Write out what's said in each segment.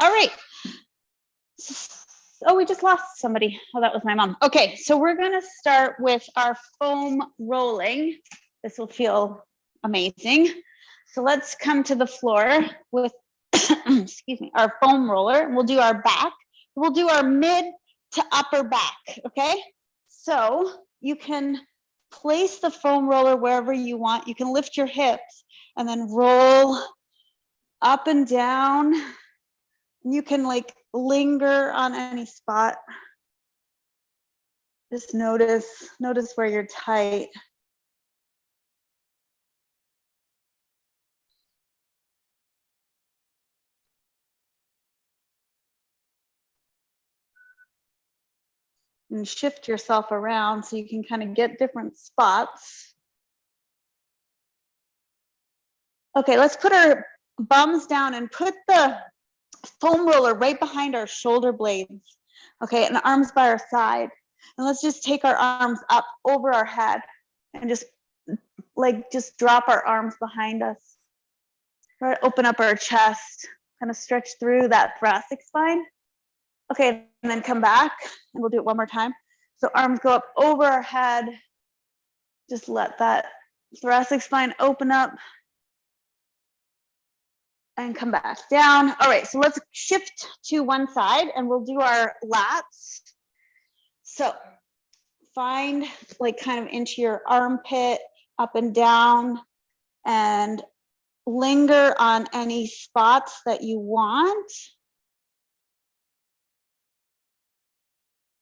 All right. Oh, we just lost somebody. Oh, that was my mom. Okay, so we're gonna start with our foam rolling. This will feel amazing. So let's come to the floor with, excuse me, our foam roller. We'll do our back. We'll do our mid to upper back, okay? So you can place the foam roller wherever you want. You can lift your hips and then roll up and down. You can like linger on any spot. Just notice where you're tight. And shift yourself around so you can kind of get different spots. Okay, let's put our bums down and put the foam roller right behind our shoulder blades. Okay, and arms by our side. And let's just take our arms up over our head and just drop our arms behind us. Right, open up our chest, kind of stretch through that thoracic spine. Okay, and then come back, and we'll do it one more time. So arms go up over our head. Just let that thoracic spine open up. And come back down. All right, so let's shift to one side, and we'll do our lats. So find like kind of into your armpit, up and down, and linger on any spots that you want.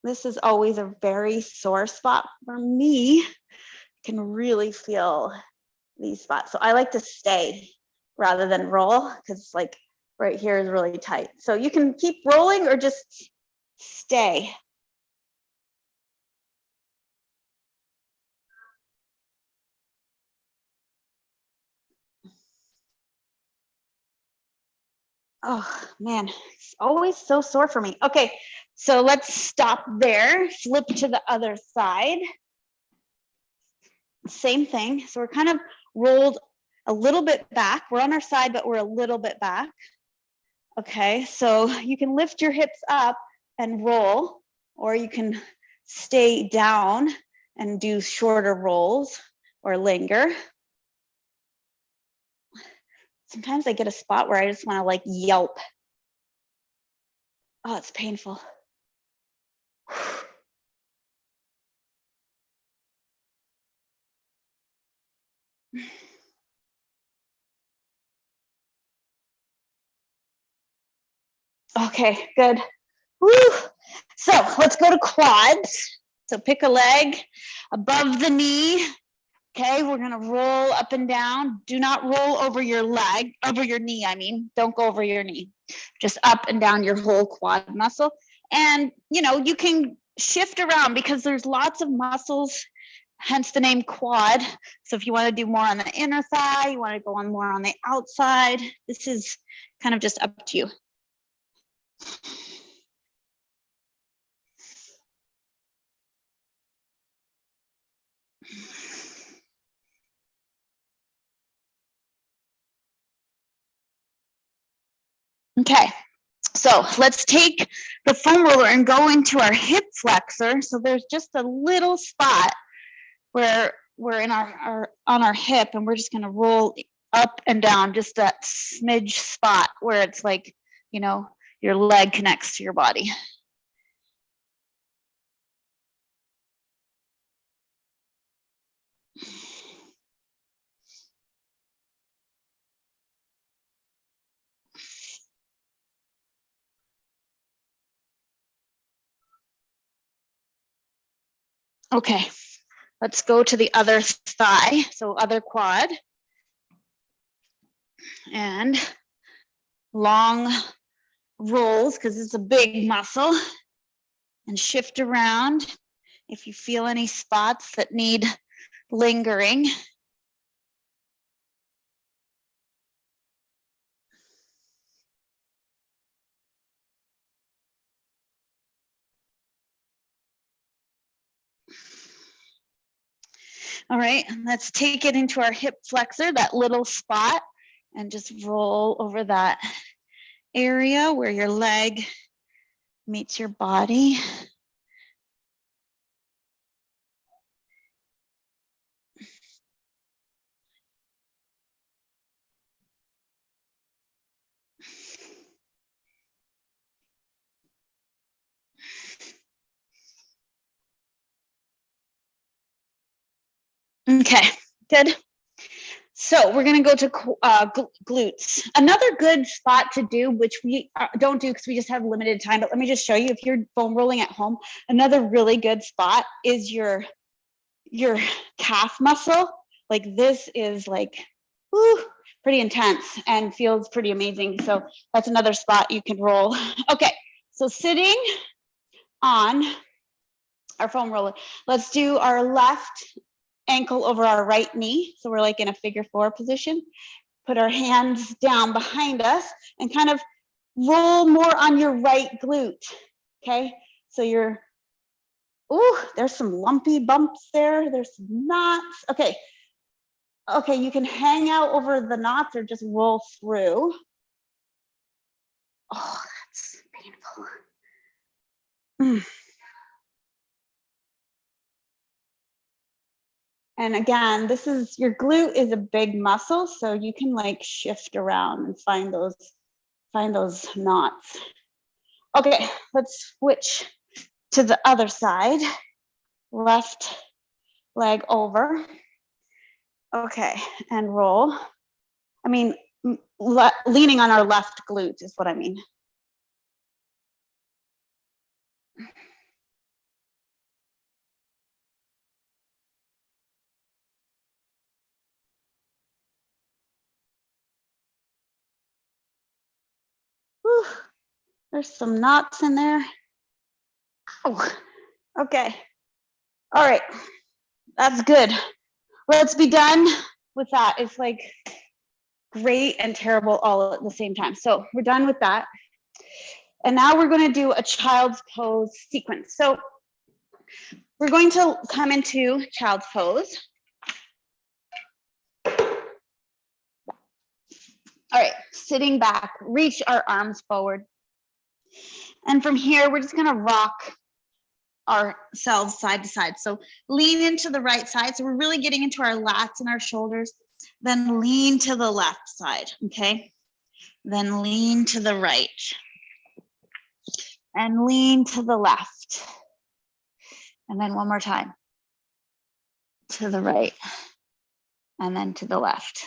This is always a very sore spot for me. I can really feel these spots. So I like to stay rather than roll, because like right here is really tight. So you can keep rolling or just stay. Oh man, it's always so sore for me. Okay, so let's stop there, flip to the other side. Same thing, so we're kind of rolled a little bit back. We're on our side, but we're a little bit back. Okay, so you can lift your hips up and roll, or you can stay down and do shorter rolls or linger. Sometimes I get a spot where I just want to like yelp. Oh, it's painful. Okay, good. Woo. So let's go to quads. So pick a leg above the knee. Okay, we're gonna roll up and down. Do not roll over your leg, over your knee, I mean. Don't go over your knee. Just up and down your whole quad muscle. And you know, you can shift around because there's lots of muscles, hence the name quad. So if you want to do more on the inner thigh, you want to go on more on the outside, this is kind of just up to you. Okay, so let's take the foam roller and go into our hip flexor. So there's just a little spot where we're in on our hip, and we're just gonna roll up and down, just that smidge spot where it's like, you know, your leg connects to your body. Okay, let's go to the other thigh, so other quad. And long rolls, because it's a big muscle, and shift around if you feel any spots that need lingering. All right, let's take it into our hip flexor, that little spot, and just roll over that area where your leg meets your body. Okay, good. So we're going to go to glutes. Another good spot to do, which we don't do because we just have limited time, but let me just show you, if you're foam rolling at home, another really good spot is your calf muscle. Like this is like, woo, pretty intense and feels pretty amazing. So that's another spot you can roll. Okay, so sitting on our foam roller, let's do our left ankle over our right knee. So we're like in a figure 4 position. Put our hands down behind us and kind of roll more on your right glute. Okay, so you're, ooh, there's some lumpy bumps there. There's some knots. Okay, you can hang out over the knots or just roll through. Oh, that's painful. And again, this is, your glute is a big muscle, so you can like shift around and find those knots. Okay, let's switch to the other side. Left leg over. Okay, and roll. I mean, leaning on our left glute is what I mean. Whew. There's some knots in there. Oh, okay. All right, that's good. Let's be done with that. It's like great and terrible all at the same time. So we're done with that. And now we're going to do a child's pose sequence. So we're going to come into child's pose. All right, sitting back, reach our arms forward. And from here, we're just going to rock ourselves side to side. So lean into the right side. So we're really getting into our lats and our shoulders. Then lean to the left side, okay? Then lean to the right. And lean to the left. And then one more time. To the right. And then to the left.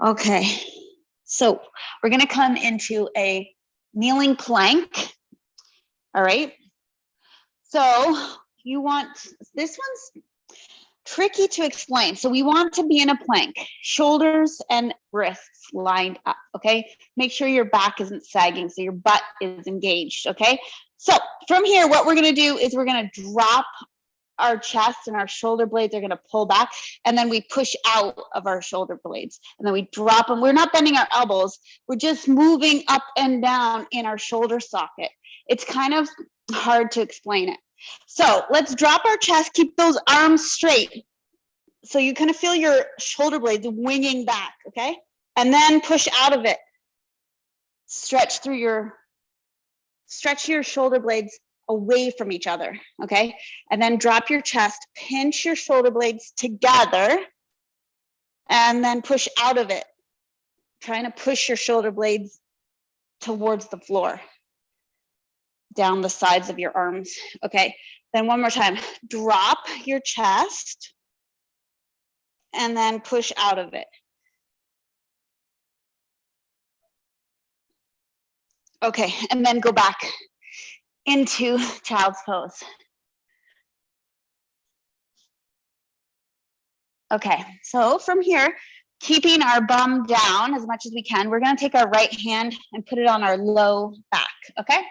Okay, so we're gonna come into a kneeling plank. All right, so you want, this one's tricky to explain. So we want to be in a plank, shoulders and wrists lined up, okay? Make sure your back isn't sagging, so your butt is engaged, okay? So from here, what we're gonna do is we're gonna drop our chest and our shoulder blades are going to pull back, and then we push out of our shoulder blades, and then we drop them. We're not bending our elbows. We're just moving up and down in our shoulder socket. It's kind of hard to explain it. So let's drop our chest, keep those arms straight. So you kind of feel your shoulder blades winging back, okay? And then push out of it. Stretch your shoulder blades away from each other, okay? And then drop your chest, pinch your shoulder blades together, and then push out of it. Trying to push your shoulder blades towards the floor, down the sides of your arms, okay? Then one more time, drop your chest, and then push out of it. Okay, and then go back into child's pose. Okay, so from here, keeping our bum down as much as we can, we're gonna take our right hand and put it on our low back, okay?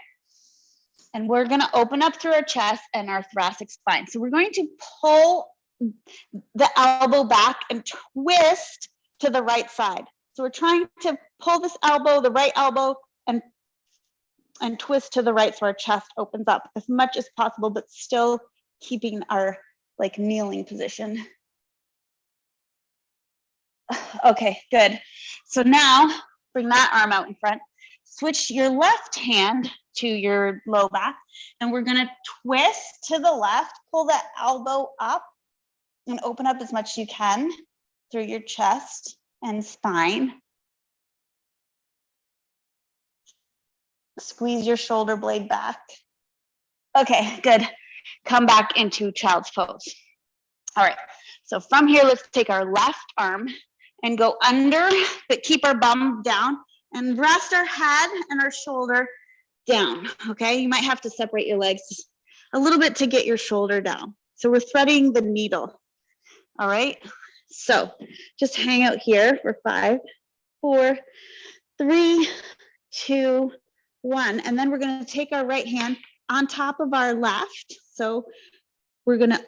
And we're gonna open up through our chest and our thoracic spine. So we're going to pull the elbow back and twist to the right side. So we're trying to pull this elbow, the right elbow, and twist to the right so our chest opens up as much as possible, but still keeping our like kneeling position. Okay, good. So now Bring that arm out in front. Switch your left hand to your low back, and we're gonna twist to the left, pull that elbow up, and open up as much as you can through your chest and spine. Squeeze your shoulder blade back. Okay, good. Come back into child's pose. All right, so from here, let's take our left arm and go under, but keep our bum down and rest our head and our shoulder down, okay? You might have to separate your legs a little bit to get your shoulder down. So we're threading the needle, all right? So just hang out here for 5, 4, 3, 2, 1. And then we're gonna take our right hand on top of our left. So we're gonna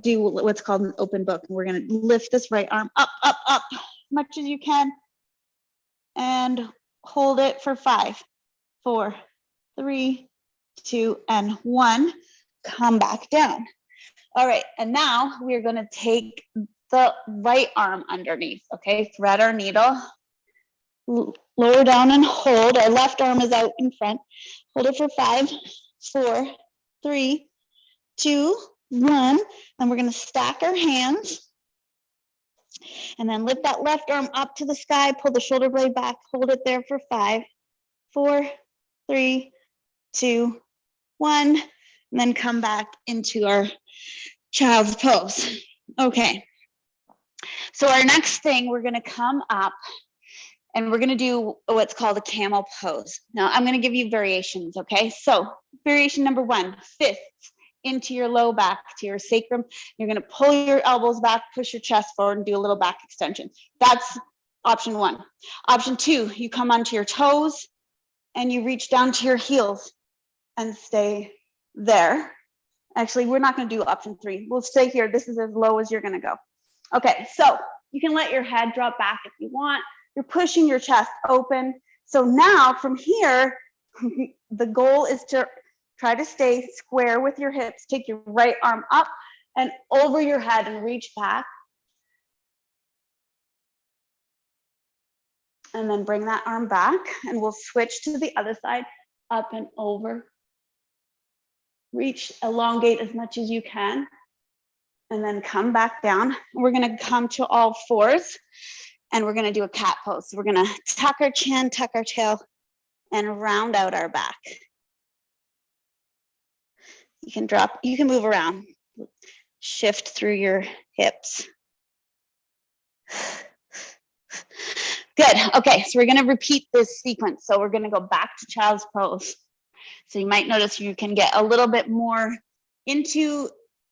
do what's called an open book. We're gonna lift this right arm up, up, up, as much as you can. And hold it for 5, 4, 3, 2, and 1. Come back down. All right, and now we're gonna take the right arm underneath, okay? Thread our needle, lower down and hold. Our left arm is out in front. Hold it for 5, 4, 3, 2, 1. Then we're gonna stack our hands. And then lift that left arm up to the sky, pull the shoulder blade back, hold it there for 5, 4, 3, 2, 1, and then come back into our child's pose. Okay, so our next thing, we're gonna come up and we're gonna do what's called a camel pose. Now I'm gonna give you variations, okay? So variation number 1, fists into your low back, to your sacrum. You're gonna pull your elbows back, push your chest forward, and do a little back extension. That's option 1. Option 2, you come onto your toes and you reach down to your heels and stay there. Actually, we're not gonna do option 3. We'll stay here. This is as low as you're gonna go. Okay, so you can let your head drop back if you want. You're pushing your chest open. So now from here, the goal is to try to stay square with your hips. Take your right arm up and over your head and reach back. And then bring that arm back and we'll switch to the other side, up and over. Reach, elongate as much as you can. And then come back down. We're gonna come to all 4s and we're gonna do a cat pose. So we're gonna tuck our chin, tuck our tail, and round out our back. You can drop, you can move around, shift through your hips. Good, okay, so we're gonna repeat this sequence. So we're gonna go back to child's pose. So you might notice you can get a little bit more into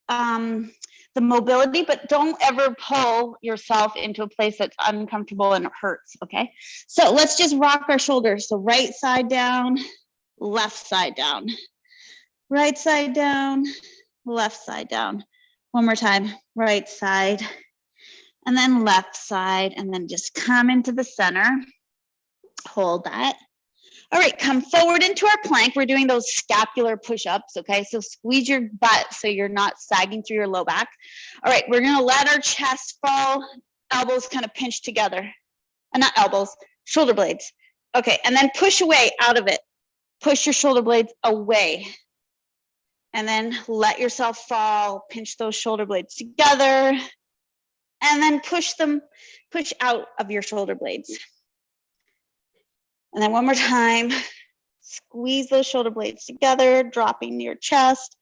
the mobility, but don't ever pull yourself into a place that's uncomfortable and it hurts, okay? So let's just rock our shoulders. So right side down, left side down. Right side down, left side down. One more time, right side, and then left side, and then just come into the center. Hold that. All right, come forward into our plank. We're doing those scapular push-ups, okay? So squeeze your butt so you're not sagging through your low back. All right, we're gonna let our chest fall, elbows kind of pinch together. Not elbows, shoulder blades. Okay, and then push away out of it. Push your shoulder blades away. And then let yourself fall, pinch those shoulder blades together, and then push out of your shoulder blades. And then one more time, squeeze those shoulder blades together, dropping your chest,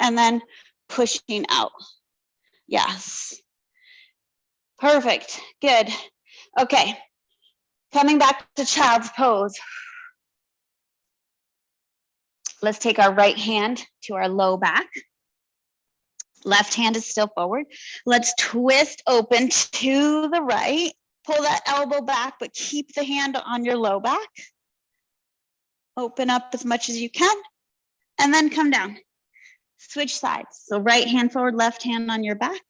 and then pushing out. Yes. Perfect, good. Okay, coming back to child's pose. Let's take our right hand to our low back. Left hand is still forward. Let's twist open to the right. Pull that elbow back, but keep the hand on your low back. Open up as much as you can, and then come down. Switch sides. So right hand forward, left hand on your back,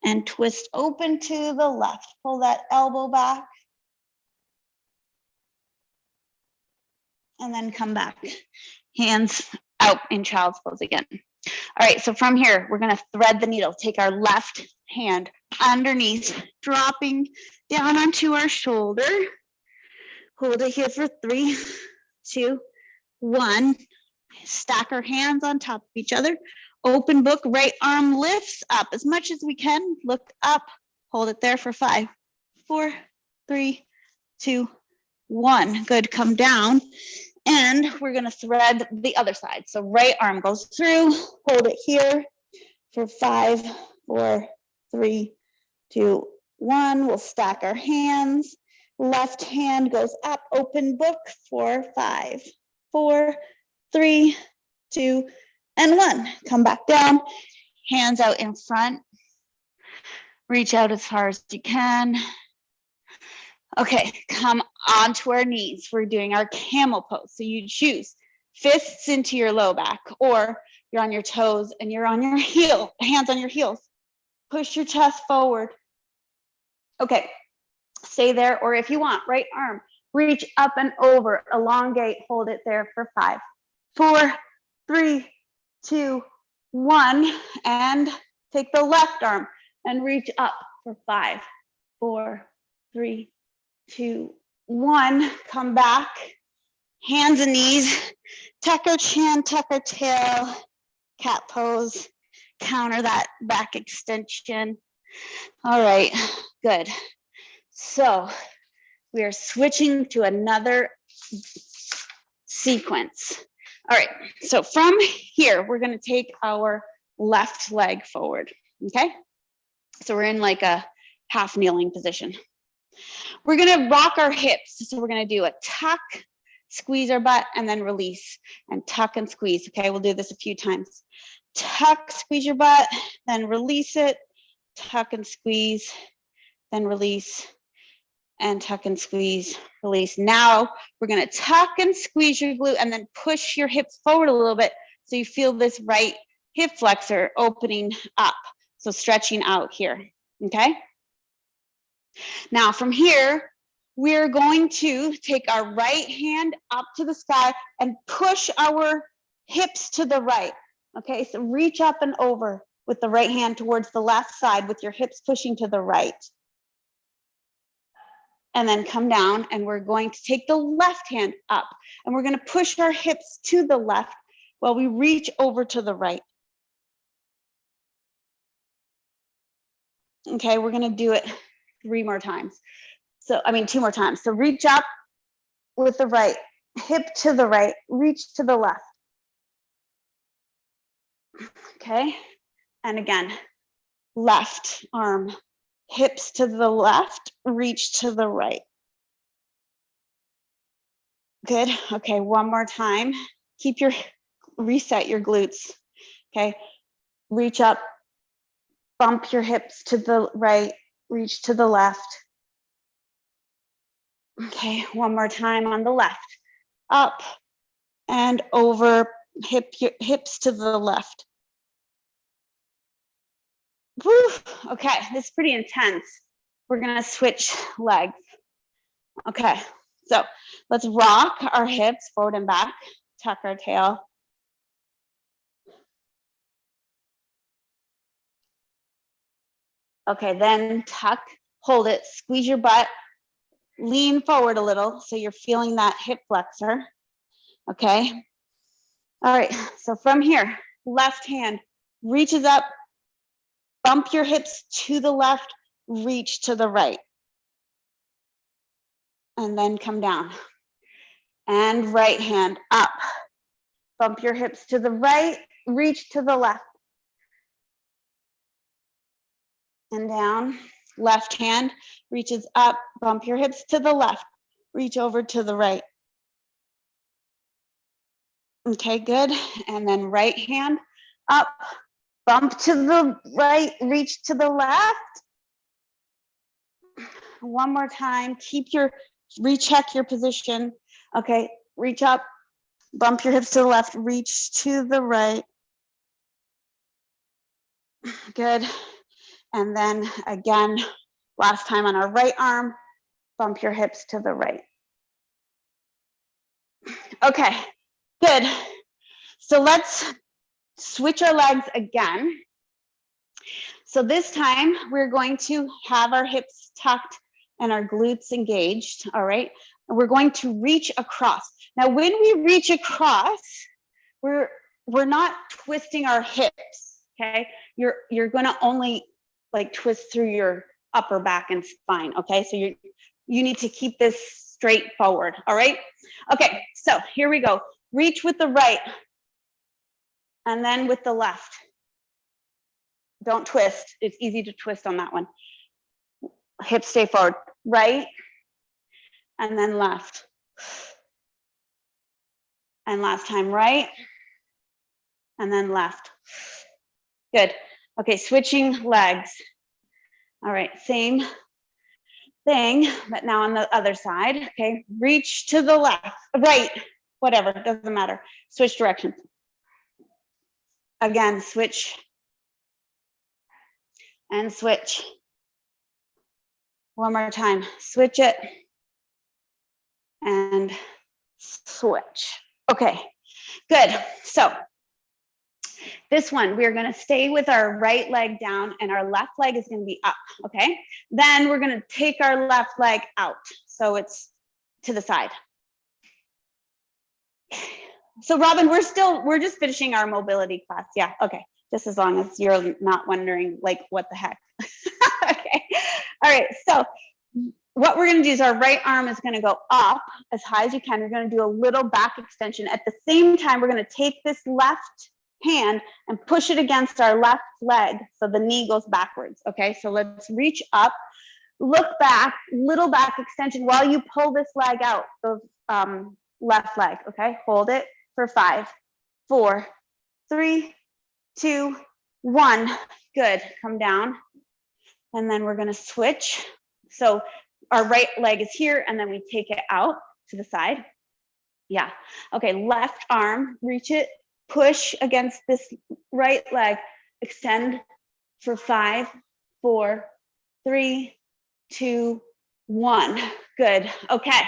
and twist open to the left. Pull that elbow back, and then come back. Hands out in child's pose again. All right, so from here, we're gonna thread the needle. Take our left hand underneath, dropping down onto our shoulder. Hold it here for 3, 2, 1. Stack our hands on top of each other. Open book, right arm lifts up as much as we can. Look up, hold it there for 5, 4, 3, 2, 1. Good, come down. And we're gonna thread the other side. So right arm goes through, hold it here for 5, 4, 3, 2, 1. We'll stack our hands. Left hand goes up, open book for 5, 4, 3, 2, and 1. Come back down, hands out in front. Reach out as far as you can. Okay, come onto our knees. We're doing our camel pose. So you choose fists into your low back, or you're on your toes and you're on your heel, hands on your heels. Push your chest forward. Okay, stay there, or if you want, right arm, reach up and over, elongate, hold it there for 5, 4, 3, 2, 1, and take the left arm and reach up for 5, 4, 3, 2, 1. Come back, hands and knees, tuck our chin, tuck our tail, cat pose, counter that back extension. All right, good. So we are switching to another sequence. All right, so from here, we're gonna take our left leg forward, okay? So we're in like a half kneeling position. We're gonna rock our hips. So we're gonna do a tuck, squeeze our butt, and then release, and tuck and squeeze, okay? We'll do this a few times. Tuck, squeeze your butt, then release it, tuck and squeeze, then release, and tuck and squeeze, release. Now we're gonna tuck and squeeze your glute and then push your hips forward a little bit so you feel this right hip flexor opening up. So stretching out here, okay? Now from here, we're going to take our right hand up to the sky and push our hips to the right, okay? So reach up and over with the right hand towards the left side with your hips pushing to the right. And then come down, and we're going to take the left hand up, and we're going to push our hips to the left while we reach over to the right. Okay, we're going to do it 2 more times. So reach up with the right, hip to the right, reach to the left. Okay, and again, left arm, hips to the left, reach to the right. Good, okay, 1 more time. Reset your glutes, okay? Reach up, bump your hips to the right, reach to the left. Okay, 1 more time on the left. Up and over, hips to the left. Whew. Okay, this is pretty intense. We're gonna switch legs. Okay, so let's rock our hips forward and back, tuck our tail. Okay, then tuck, hold it, squeeze your butt, lean forward a little so you're feeling that hip flexor. Okay, all right, so from here, left hand reaches up, bump your hips to the left, reach to the right. And then come down. And right hand up. Bump your hips to the right, reach to the left. And down. Left hand reaches up, bump your hips to the left, reach over to the right. Okay, good. And then right hand up, bump to the right, reach to the left. 1 more time, recheck your position. Okay, reach up, bump your hips to the left, reach to the right. Good. And then again, last time on our right arm, bump your hips to the right. Okay, good. So let's switch our legs again. So this time we're going to have our hips tucked and our glutes engaged, all right? and we're going to reach across. Now, when we reach across, we're not twisting our hips, okay? You're gonna only like twist through your upper back and spine, okay? So you need to keep this straight forward, all right? Okay, so here we go. Reach with the right, and then with the left. Don't twist. It's easy to twist on that one. Hips stay forward. Right, and then left. And last time, right, and then left. Good. Okay, switching legs. All right, same thing, but now on the other side. Okay, reach to the left, right, whatever, doesn't matter. Switch directions. Again, switch and switch. One more time, switch it and switch. Okay, good. So this one, we're gonna stay with our right leg down and our left leg is gonna be up, okay? Then we're gonna take our left leg out. So it's to the side. So Robin, we're just finishing our mobility class. Yeah, okay. Just as long as you're not wondering like, what the heck? Okay, all right, so what we're gonna do is our right arm is gonna go up as high as you can. You're gonna do a little back extension. At the same time, we're gonna take this left hand and push it against our left leg so the knee goes backwards, okay? So let's reach up, look back, little back extension while you pull this leg out, the left leg, okay? Hold it for 5, 4, 3, 2, 1. Good, come down. And then we're gonna switch. So our right leg is here and then we take it out to the side. Yeah, okay, left arm, reach it, push against this right leg, extend for 5, 4, 3, 2, 1. Good, okay.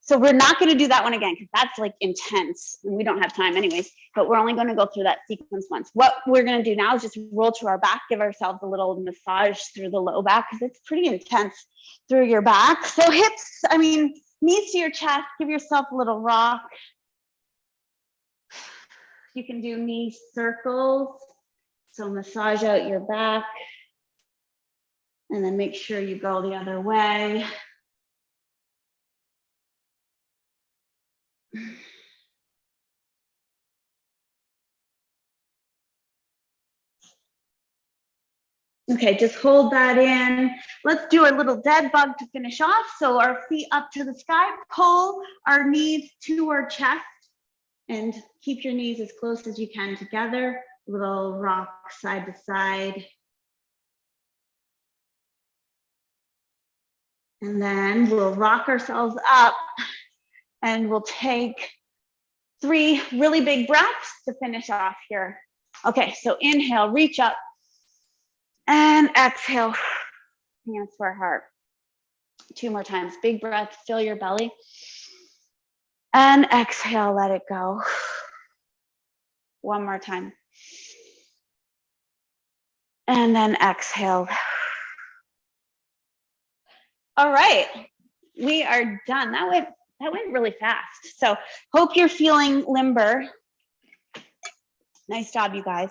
So we're not gonna do that one again because that's like intense and we don't have time anyways, but we're only gonna go through that sequence once. What we're gonna do now is just roll to our back, give ourselves a little massage through the low back because it's pretty intense through your back. So hips, knees to your chest, give yourself a little rock. You can do knee circles. So massage out your back and then make sure you go the other way. Okay, just hold that in. Let's do a little dead bug to finish off. So our feet up to the sky, pull our knees to our chest and keep your knees as close as you can together. Little rock side to side. And then we'll rock ourselves up and we'll take 3 really big breaths to finish off here. Okay, so inhale, reach up. And exhale, hands to our heart. 2 more times, big breath, fill your belly. And exhale, let it go. 1 more time. And then exhale. All right, we are done. That went really fast. So hope you're feeling limber. Nice job, you guys.